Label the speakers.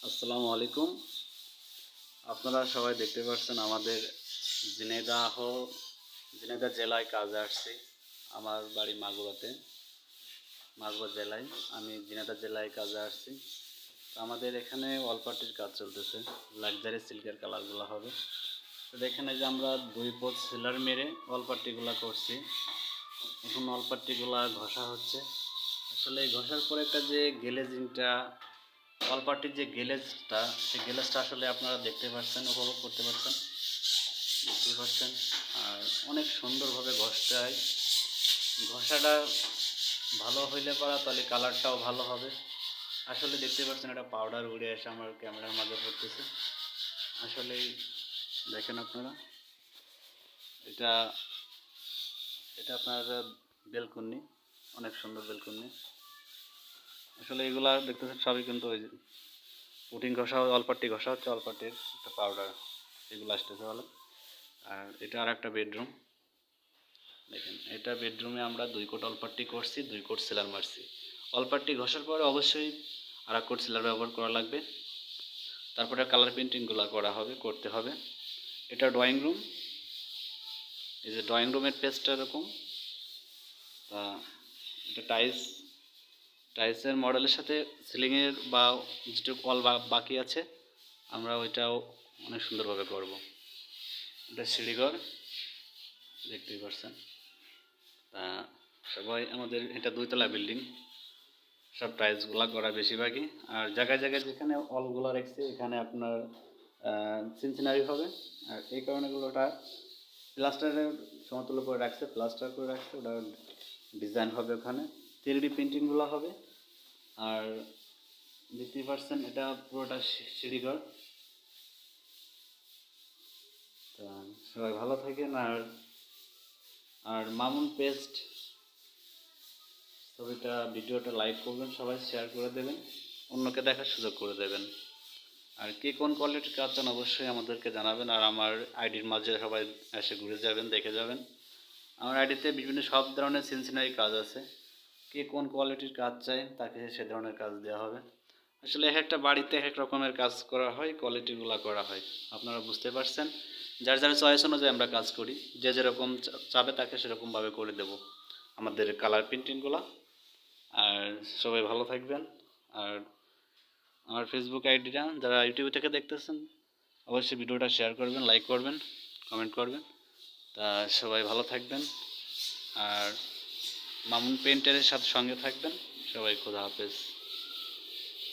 Speaker 1: আসসালামু আলাইকুম। আপনারা সবাই দেখতে পাচ্ছেন আমাদের ঝিনাইদহ ঝিনাইদহ জেলায় কাজে আসছি। আমার বাড়ি মাগুরা জেলায়। আমি ঝিনাইদহ জেলায় কাজে আসছি। তো আমাদের এখানে ওয়ালপাটির কাজ চলতেছে। লাক্সারি সিল্কের কালারগুলো হবে। তো এখানে যে আমরা 2 পোত সেলার মেরে ওয়ালপাট্টিগুলো করছি। এখন ওয়ালপাট্টিগুলো ঘষা হচ্ছে। আসলে এই ঘষার পরে একটা যে গ্লেজিংটা ওয়ালপাট্টির যে গ্লেজটা, সেই গ্লেজটা আসলে আপনারা দেখতে পাচ্ছেন, উপভোগ করতে পারছেন, দেখতে পাচ্ছেন। আর অনেক সুন্দরভাবে ঘষতে হয়। ঘষাটা ভালো হইলে পারা তাহলে কালারটাও ভালো হবে। আসলে দেখতে পাচ্ছেন এটা পাউডার উড়ে এসে আমার ক্যামেরার মাঝে পড়তেছে। আসলেই দেখেন আপনারা, এটা এটা আপনার বেলকুনি, অনেক সুন্দর বেলকুনি। আসলে এগুলা দেখতেছেন সবই কিন্তু ওই পুটিং ঘষা, অল্পাট্টি ঘষা হচ্ছে, অল্পাট্টির একটা পাউডার এগুলো আসতেছে ভালো। আর এটা আর একটা বেডরুম, দেখেন এটা বেডরুমে আমরা 2 কোট অল্পাট্টি করছি, 2 কোট সেলার মারছি। অল্পাট্টি ঘষার পরে অবশ্যই আর এক কোট সেলার ব্যবহার করা লাগবে। তারপরে কালার পেন্টিংগুলো করতে হবে। এটা ড্রয়িং রুম, এই যে ড্রয়িং রুমের পেজটা এরকম। তা এটা টাইলসের মডেলের সাথে সিলিংয়ের বা যেটুকু ওয়াল বাকি আছে আমরা ওইটাও অনেক সুন্দরভাবে করব। এটা সিঁড়িঘর, দেখতেই পাচ্ছেন। তা সবাই আমাদের এটা 2 তলা বিল্ডিং, সব টাইলসগুলো করা বেশিরভাগই। আর জায়গায় জায়গায় যেখানে অলগুলো রাখছে এখানে আপনার সিনসিনারি হবে। আর এই কারণে এগুলোটা প্লাস্টারের সমতুল্য করে রাখছে, প্লাস্টার করে রাখছে, ওটা ডিজাইন হবে ওখানে, 3D প্রিন্টিংগুলো হবে। আর দেখতেই পাচ্ছেন এটা পুরোটা সিঁড়িঘর। তা সবাই ভালো থাকেন। আর মামুন পেস্ট ছবিটা, ভিডিওটা লাইক করবেন, সবাই শেয়ার করে দেবেন, অন্যকে দেখার সুযোগ করে দেবেন। আর কে কোন কোয়ালিটির কাজ চান অবশ্যই আমাদেরকে জানাবেন। আর আমার আইডির মাঝে সবাই এসে ঘুরে যাবেন, দেখে যাবেন। আমার আইডিতে বিভিন্ন সব ধরনের সিনসিনারি কাজ আছে। কে কোন কোয়ালিটির কাজ চায় তাকে সে ধরনের কাজ দেওয়া হবে। আসলে এক একটা বাড়িতে এক এক রকমের কাজ করা হয়, কোয়ালিটিগুলো করা হয়, আপনারা বুঝতে পারছেন। যার যার চয়েস অনুযায়ী আমরা কাজ করি, যে যেরকম চাবে তাকে সেরকমভাবে করে দেব আমাদের কালার প্রিন্টিংগুলো। আর সবাই ভালো থাকবেন। আর আমার ফেসবুক আইডিটা যারা ইউটিউব থেকে দেখতেছেন অবশ্যই ভিডিওটা শেয়ার করবেন, লাইক করবেন, কমেন্ট করবেন। তা সবাই ভালো থাকবেন। আর মামুন পেইন্টারের সাথে সঙ্গে থাকবেন। সবাই খোদা হাফেজ।